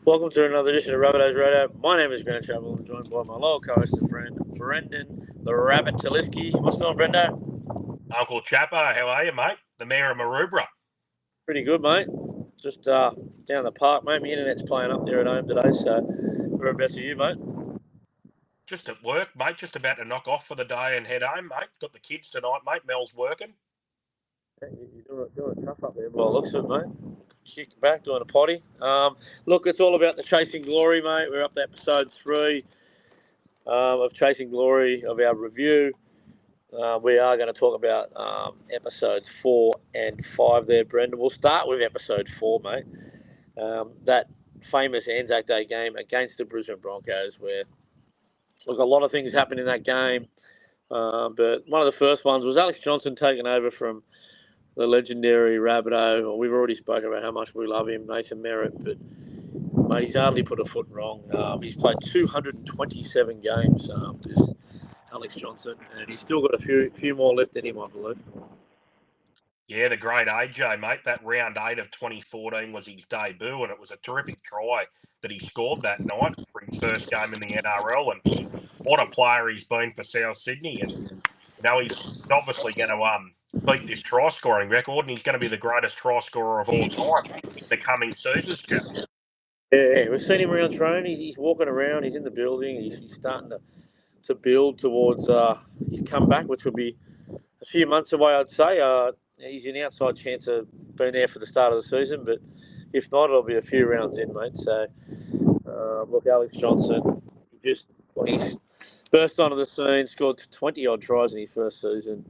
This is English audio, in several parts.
Welcome to another edition of Rabbitohs Radio. My name is Grant Chappell. I'm joined by my loyal co-host and friend, Brendan the Rabbitohs. What's going on, Brendo? Uncle Chapper, how are you, mate? The Mayor of Maroubra. Pretty good, mate. Just down the park, mate. My internet's playing up there at home today, so whereabouts are you, mate? Just at work, mate. Just about to knock off for the day and head home, mate. Got the kids tonight, mate. Mel's working. Yeah, you're doing it tough up there by the looks of it, mate. Kicking back, doing a potty. Look, it's all about the Chasing Glory, mate. We're up to episode 3 of Chasing Glory of our review. We are going to talk about episodes 4 and 5 there, Brendan. We'll start with episode 4, mate. That famous Anzac Day game against the Brisbane Broncos where, look, a lot of things happened in that game. But one of the first ones was Alex Johnson taking over from the legendary Rabbitoh. Well, we've already spoken about how much we love him, Nathan Merritt, but mate, he's hardly put a foot wrong. He's played 227 games, this Alex Johnson, and he's still got a few more left in him, I believe. Yeah, the great AJ, mate. That round 8 of 2014 was his debut, and it was a terrific try that he scored that night for his first game in the NRL. And what a player he's been for South Sydney. And, he's obviously going to beat this try-scoring record, and he's going to be the greatest try-scorer of all time in the coming seasons, Jeff. Yeah, we've seen him around training. He's walking around. He's in the building. He's starting to build towards his comeback, which will be a few months away, I'd say. He's an outside chance of being there for the start of the season, but if not, it'll be a few rounds in, mate. So, look, Alex Johnson, he's burst onto the scene, scored 20-odd tries in his first season,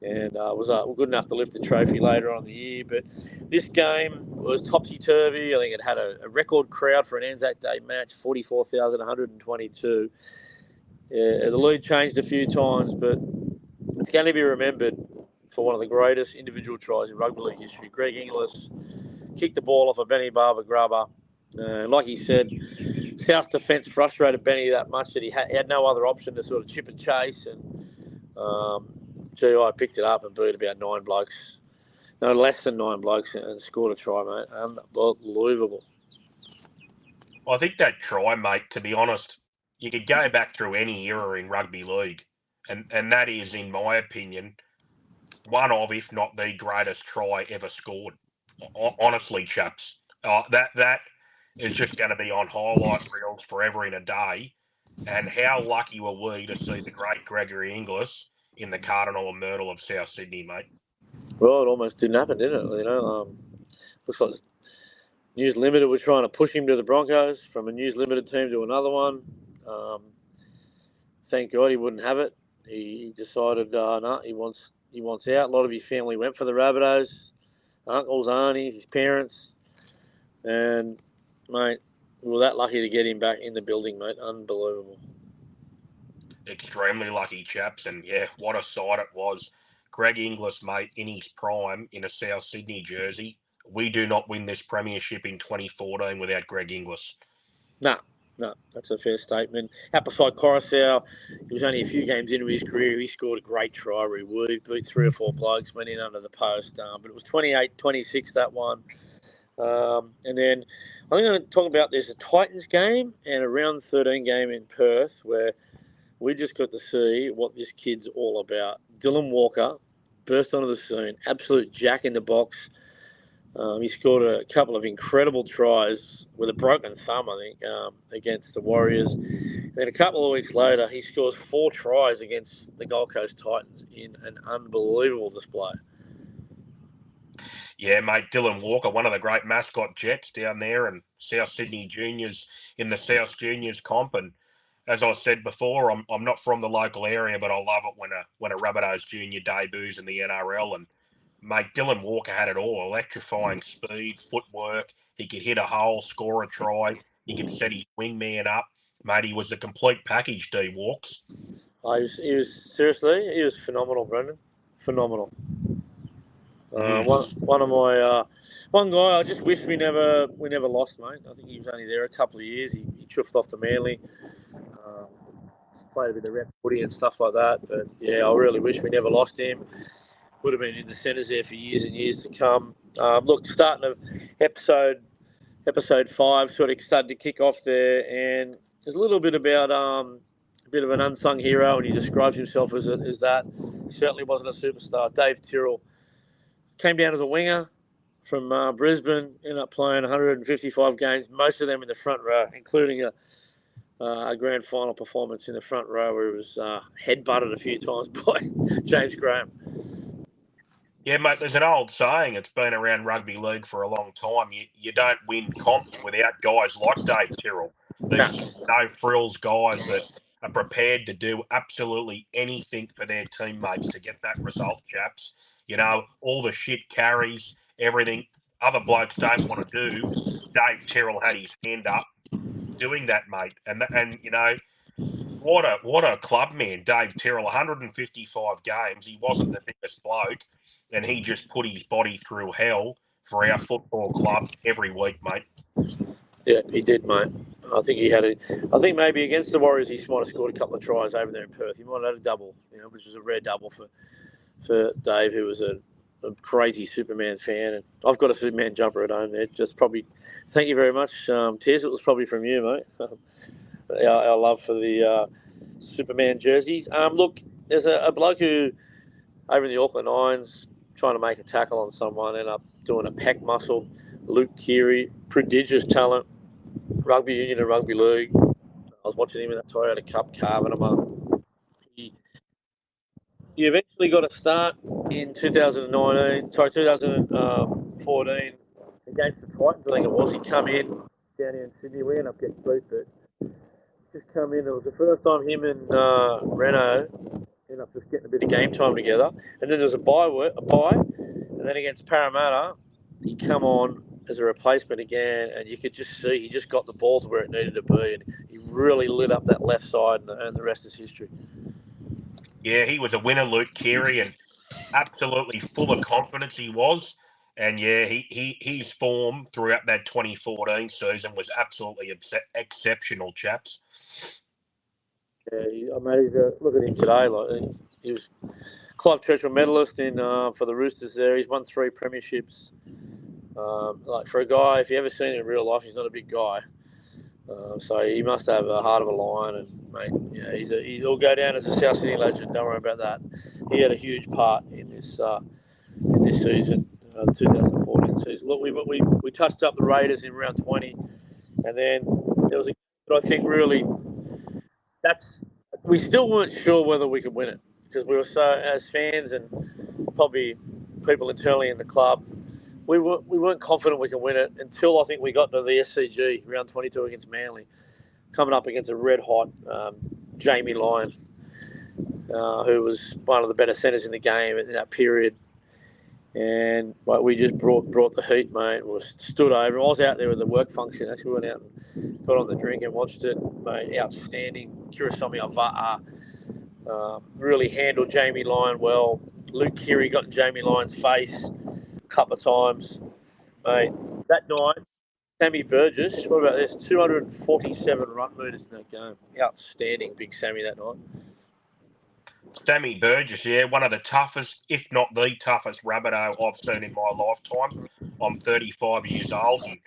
and was good enough to lift the trophy later on in the year. But this game was topsy-turvy. I think it had a record crowd for an Anzac Day match, 44,122. Yeah, the lead changed a few times, but it's going to be remembered for one of the greatest individual tries in rugby league history. Greg Inglis kicked the ball off a Benny Barber grubber. Like he said, South's defence frustrated Benny that much that he had no other option to sort of chip and chase. And GI picked it up and beat about 9 blokes, no less than 9 blokes, and scored a try, mate. Unbelievable. Well, I think that try, mate, to be honest, you could go back through any era in rugby league, and that is, in my opinion, one of, if not the greatest try ever scored. Honestly, chaps, that is just going to be on highlight reels forever in a day. And how lucky were we to see the great Gregory Inglis in the Cardinal and Myrtle of South Sydney, mate? Well, it almost didn't happen, did it? Looks like News Limited were trying to push him to the Broncos from a News Limited team to another one. Thank God he wouldn't have it. He decided, no, he wants out. A lot of his family went for the Rabbitohs, uncles, aunties, his parents, and mate, we were that lucky to get him back in the building, mate. Unbelievable. Extremely lucky, chaps, and yeah, what a sight it was. Greg Inglis, mate, in his prime in a South Sydney jersey. We do not win this premiership in 2014 without Greg Inglis. No, that's a fair statement. Out beside Coruscant, he was only a few games into his career. He scored a great try. He beat 3 or 4 blokes, went in under the post. But it was 28-26, that one. And then I'm going to talk about there's a Titans game and a round 13 game in Perth where we just got to see what this kid's all about. Dylan Walker burst onto the scene, absolute jack in the box. He scored a couple of incredible tries with a broken thumb, I think, against the Warriors. And then a couple of weeks later, he scores 4 tries against the Gold Coast Titans in an unbelievable display. Yeah, mate, Dylan Walker, one of the great mascot Jets down there, and South Sydney Juniors in the South Juniors comp. And as I said before, I'm not from the local area, but I love it when a Rabbitohs junior debuts in the NRL. And mate, Dylan Walker had it all: electrifying speed, footwork. He could hit a hole, score a try. He could set his wingman up. Mate, he was the complete package, D Walks. He was phenomenal, Brendan. Phenomenal. One guy I just wish we never lost, mate. I think he was only there a couple of years. He chuffed off to Manly, played a bit of rep footy and stuff like that. But yeah, I really wish we never lost him. Would have been in the centres there for years and years to come. Look, starting of episode episode 5 sort of started to kick off there, and there's a little bit about a bit of an unsung hero, and he describes himself as that. He certainly wasn't a superstar. Dave Tyrrell came down as a winger from Brisbane, ended up playing 155 games, most of them in the front row, including a grand final performance in the front row where he was headbutted a few times by James Graham. Yeah, mate, there's an old saying, it's been around rugby league for a long time. You don't win comps without guys like Dave Tyrrell. These no-frills guys that are prepared to do absolutely anything for their teammates to get that result, chaps. You know, all the shit carries, everything other blokes don't want to do. Dave Tyrrell had his hand up doing that, mate. And you know, what a club man, Dave Tyrrell. 155 games. He wasn't the biggest bloke, and he just put his body through hell for our football club every week, mate. Yeah, he did, mate. I think I think maybe against the Warriors, he might have scored a couple of tries over there in Perth. He might have had a double, which was a rare double for Dave, who was a crazy Superman fan. And I've got a Superman jumper at home there. Just probably, thank you very much, Tiz. It was probably from you, mate. Our love for the Superman jerseys. Look, there's a bloke who, over in the Auckland Irons, trying to make a tackle on someone, ended up doing a pec muscle. Luke Keary, prodigious talent, rugby union and rugby league. I was watching him in that Toyota Cup, carving him up. He eventually got a start in 2014 against the Titans, I think it was. He come in down here in Sydney. We ended up getting beat, but just come in. It was the first time him and Renault ended up just getting a bit of game time together. And then there was a bye, and then against Parramatta, he come on as a replacement again, and you could just see he just got the ball to where it needed to be, and he really lit up that left side, and the rest is history. Yeah, he was a winner, Luke Keary, and absolutely full of confidence he was. And yeah, his form throughout that 2014 season was absolutely exceptional, chaps. Yeah, look at him today. Like he was Clive Churchill medalist in for the Roosters. There, he's won 3 premierships. Like for a guy, if you ever seen him in real life, he's not a big guy. So he must have a heart of a lion, and mate, he'll go down as a South Sydney legend. Don't worry about that. He had a huge part in this season, 2014 season. Look, we touched up the Raiders in round 20, and then there was I think really we still weren't sure whether we could win it because we were so, as fans and probably people internally in the club, we weren't confident we could win it until I think we got to the SCG round 22 against Manly, coming up against a red hot Jamie Lyon, who was one of the better centres in the game in that period. And we just brought the heat, mate. We stood over. I was out there with the work function. Actually, went out and got on the drink and watched it, mate. Outstanding. Kirisomi Ava'a really handled Jamie Lyon well. Luke Keary got in Jamie Lyon's face a couple of times, mate. That night, Sammy Burgess, what about this? 247 run meters in that game. Outstanding, big Sammy that night. Sammy Burgess, yeah, one of the toughest, if not the toughest Rabbitoh I've seen in my lifetime. I'm 35 years old, and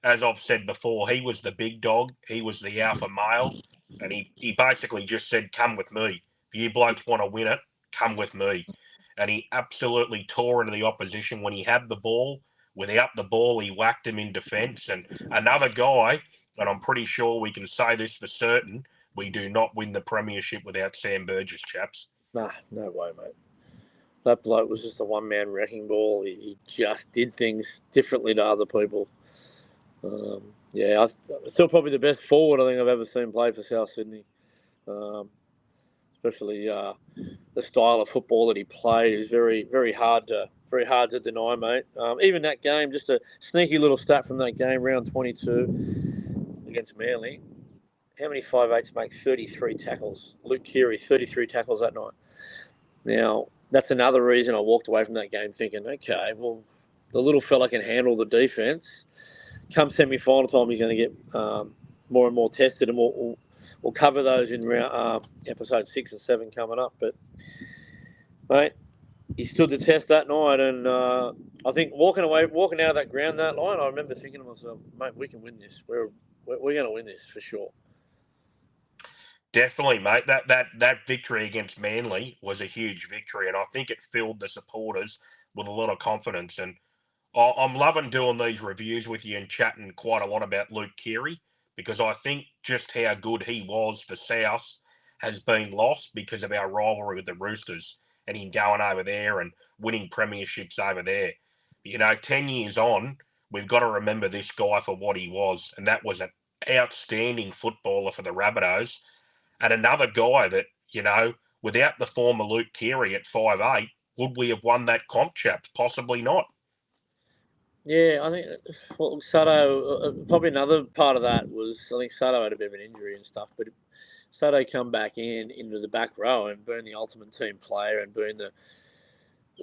as I've said before, he was the big dog. He was the alpha male, and he basically just said, come with me. If you blokes want to win it, come with me. And he absolutely tore into the opposition when he had the ball. Without the ball, he whacked him in defence. And another guy, and I'm pretty sure we can say this for certain, we do not win the premiership without Sam Burgess, chaps. Nah, no way, mate. That bloke was just a one-man wrecking ball. He just did things differently to other people. Still probably the best forward I think I've ever seen play for South Sydney. Especially the style of football that he played is very, very hard to deny, mate. Even that game, just a sneaky little stat from that game, round 22 against Manly. How many 5'8" make 33 tackles? Luke Keary, 33 tackles that night. Now, that's another reason I walked away from that game thinking, okay, well, the little fella can handle the defence. Come semi-final time, he's going to get more and more tested, and we'll cover those in episode 6 and 7 coming up. But, mate, he stood the test that night, and I think walking out of that ground that line, I remember thinking to myself, mate, we can win this. We're going to win this for sure. Definitely, mate. That victory against Manly was a huge victory, and I think it filled the supporters with a lot of confidence. And I'm loving doing these reviews with you and chatting quite a lot about Luke Keary, because I think just how good he was for South has been lost because of our rivalry with the Roosters and him going over there and winning premierships over there. 10 years on, we've got to remember this guy for what he was, and that was an outstanding footballer for the Rabbitohs, and another guy that, without the former Luke Keary at 5'8", would we have won that comp, chaps? Possibly not. Yeah, I think Sato, probably another part of that was I think Sato had a bit of an injury and stuff, but Sato come back into the back row and being the ultimate team player and being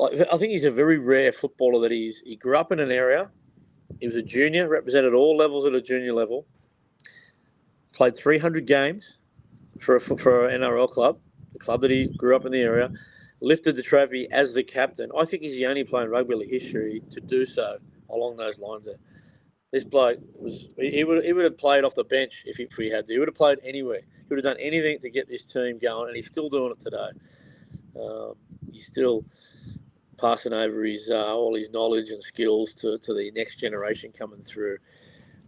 I think he's a very rare footballer that he grew up in an area. He was a junior, represented all levels at a junior level, played 300 games for an NRL club, the club that he grew up in the area, lifted the trophy as the captain. I think he's the only player in rugby league history to do so along those lines there. This bloke he would have played off the bench if he had to. He would have played anywhere. He would have done anything to get this team going, and he's still doing it today. He's still passing over all his knowledge and skills to the next generation coming through.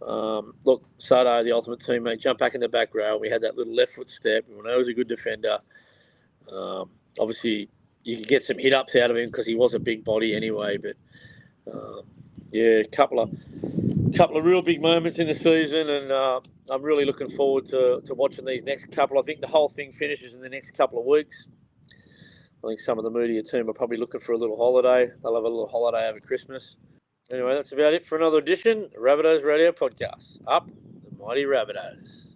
Look, Sato, the ultimate teammate, jumped back in the back row. We had that little left foot step. We know he was a good defender. Obviously, you could get some hit ups out of him because he was a big body anyway. But yeah, a couple of real big moments in the season, and I'm really looking forward to watching these next couple. I think the whole thing finishes in the next couple of weeks. I think some of the media team are probably looking for a little holiday. They'll have a little holiday over Christmas. Anyway, that's about it for another edition of Rabbitohs Radio Podcast. Up the mighty Rabbitohs.